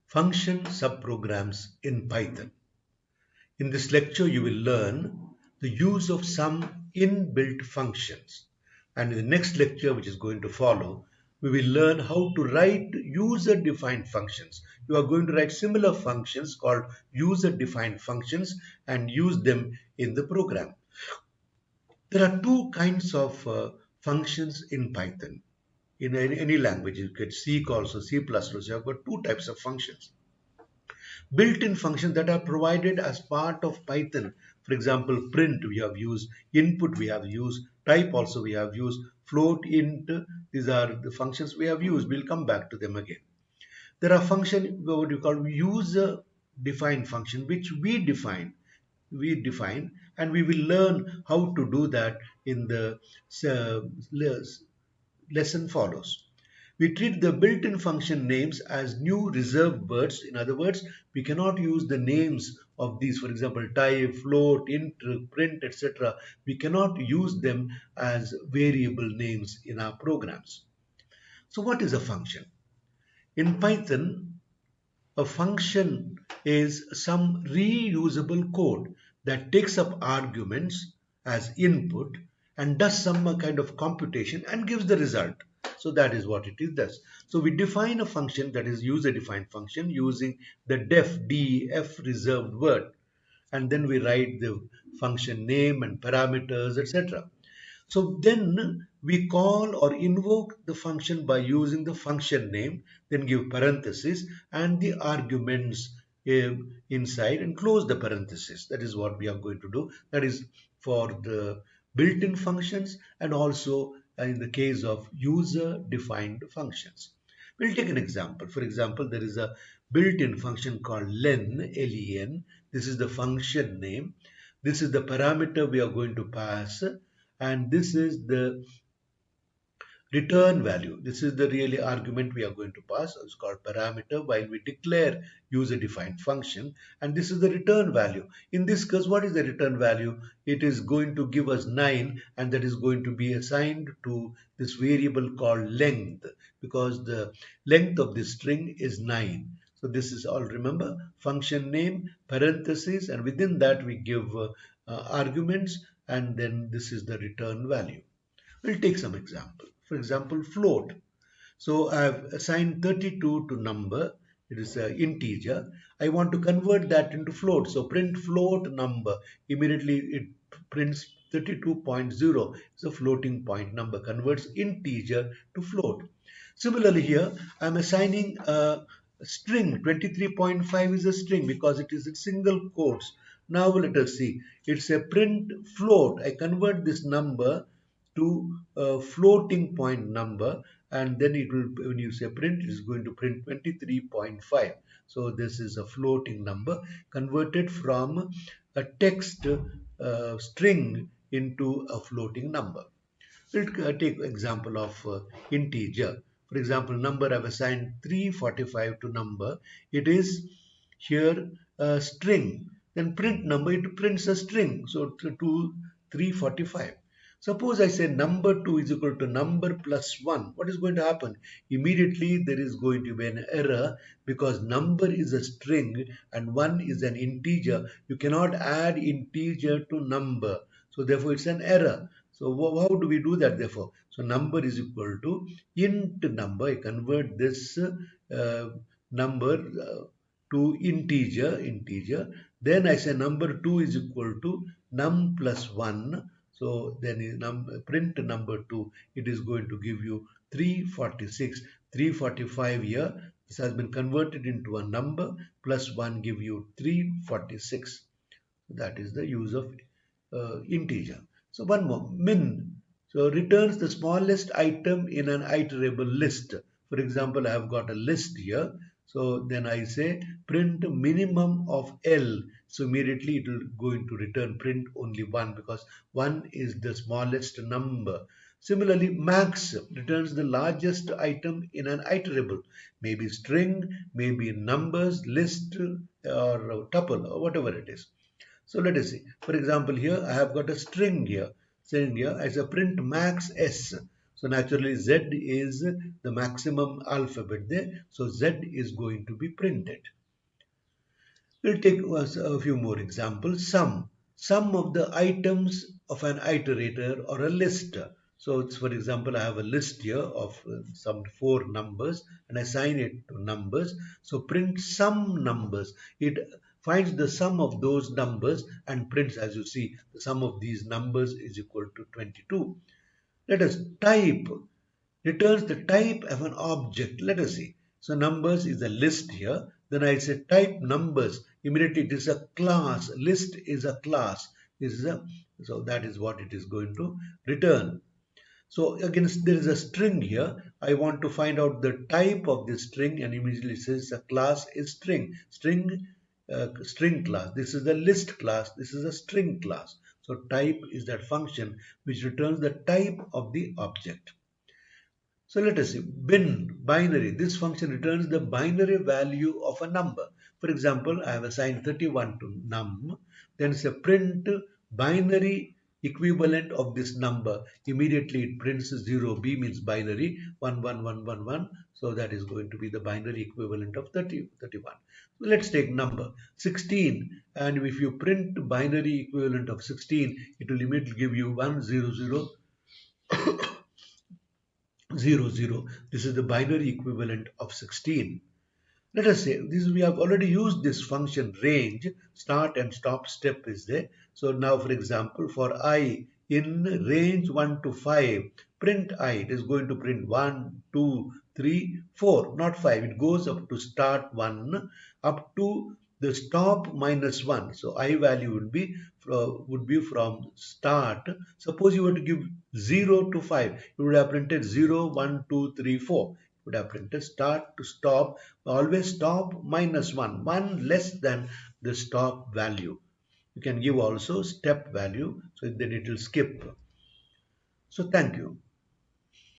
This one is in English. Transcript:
Function subprograms in Python. In this lecture, you will learn the use of some inbuilt functions. And in the next lecture, which is going to follow, we will learn how to write user-defined functions. You are going to write similar functions called user-defined functions and use them in the program. There are two kinds of functions in Python. In any language, you get C also, C++, you have got two types of functions. Built-in functions that are provided as part of Python. For example, print we have used, input we have used, type also we have used, float, int, these are the functions we have used. We'll come back to them again. There are functions, what you call user defined function, which we define, and we will learn how to do that in the lesson follows. We treat the built-in function names as new reserved words. In other words, we cannot use the names of these, for example, type, float, int, print, etc. We cannot use them as variable names in our programs. So what is a function? In Python, a function is some reusable code that takes up arguments as input and does some kind of computation and gives the result. So that is what it does. So we define a function, that is user defined function, using the def reserved word, and then we write the function name and parameters, etc. So then we call or invoke the function by using the function name, then give parentheses and the arguments inside and close the parentheses. That is what we are going to do. That is for the built-in functions and also in the case of user-defined functions. We'll take an example. For example, there is a built-in function called len, L-E-N. This is the function name. This is the parameter we are going to pass, and this is the return value. This is the really argument we are going to pass. It's called parameter while we declare user-defined function, and this is the return value. In this case, what is the return value? It is going to give us 9, and that is going to be assigned to this variable called length, because the length of this string is 9. So this is all, remember, function name, parentheses, and within that we give arguments, and then this is the return value. We'll take some example. For example, float. So I have assigned 32 to number. It is an integer. I want to convert that into float. So print float number. Immediately it prints 32.0. It's a floating point number. Converts integer to float. Similarly here, I'm assigning a string. 23.5 is a string because it is in single quotes. Now let us see. It's a print float. I convert this number to a floating point number, and then it will, when you say print, it is going to print 23.5. So this is a floating number converted from a text string into a floating number. We'll take example of integer. For example, number I've assigned 345 to number. It is here a string. Then print number, it prints a string. So to 345. Suppose I say number 2 is equal to number plus 1. What is going to happen? Immediately there is going to be an error because number is a string and 1 is an integer. You cannot add integer to number. So therefore it's an error. So how do we do that therefore? So number is equal to int number. I convert this number to integer. Then I say number 2 is equal to num plus 1. So then print number 2, it is going to give you 346. 345 here, this has been converted into a number, plus 1 give you 346. That is the use of integer. So one more, min. So returns the smallest item in an iterable list. For example, I have got a list here. So then I say print minimum of L. So immediately it will going to return print only 1 because 1 is the smallest number. Similarly, max returns the largest item in an iterable, maybe string, maybe numbers, list, or tuple, or whatever it is. So let us see. For example, here I have got a string here. Saying here as a print max s. So naturally Z is the maximum alphabet there. So Z is going to be printed. We'll take a few more examples. Sum of the items of an iterator or a list. So it's, for example, I have a list here of some four numbers and assign it to numbers. So print some numbers. It finds the sum of those numbers and prints, as you see, the sum of these numbers is equal to 22. Let us type returns the type of an object. Let us see. So numbers is a list here. Then I say type numbers. Immediately it is a class. List is a class. This is a so that is what it is going to return. So again, there is a string here. I want to find out the type of this string, and immediately it says a class is string. String class. This is the list class. This is a string class. So type is that function which returns the type of the object. So let us see, bin, binary. This function returns the binary value of a number. For example, I have assigned 31 to num. Then it's a print binary equivalent of this number. Immediately it prints 0. B means binary, 11111. So that is going to be the binary equivalent of 31. So let's take number 16. And if you print binary equivalent of 16, it will immediately give you 100. 00. This is the binary equivalent of 16. Let us say this we have already used this function range. Start and stop step is there. So now, for example, for I in range 1 to 5, print I. It is going to print 1, 2, 3, 4, not 5. It goes up to start 1 up to the stop minus 1. So I value would be from start. Suppose you were to give 0 to 5, you would have printed 0, 1, 2, 3, 4. Would have printed start to stop, always stop minus 1, 1 less than the stop value. You can give also step value, so then it will skip. So thank you.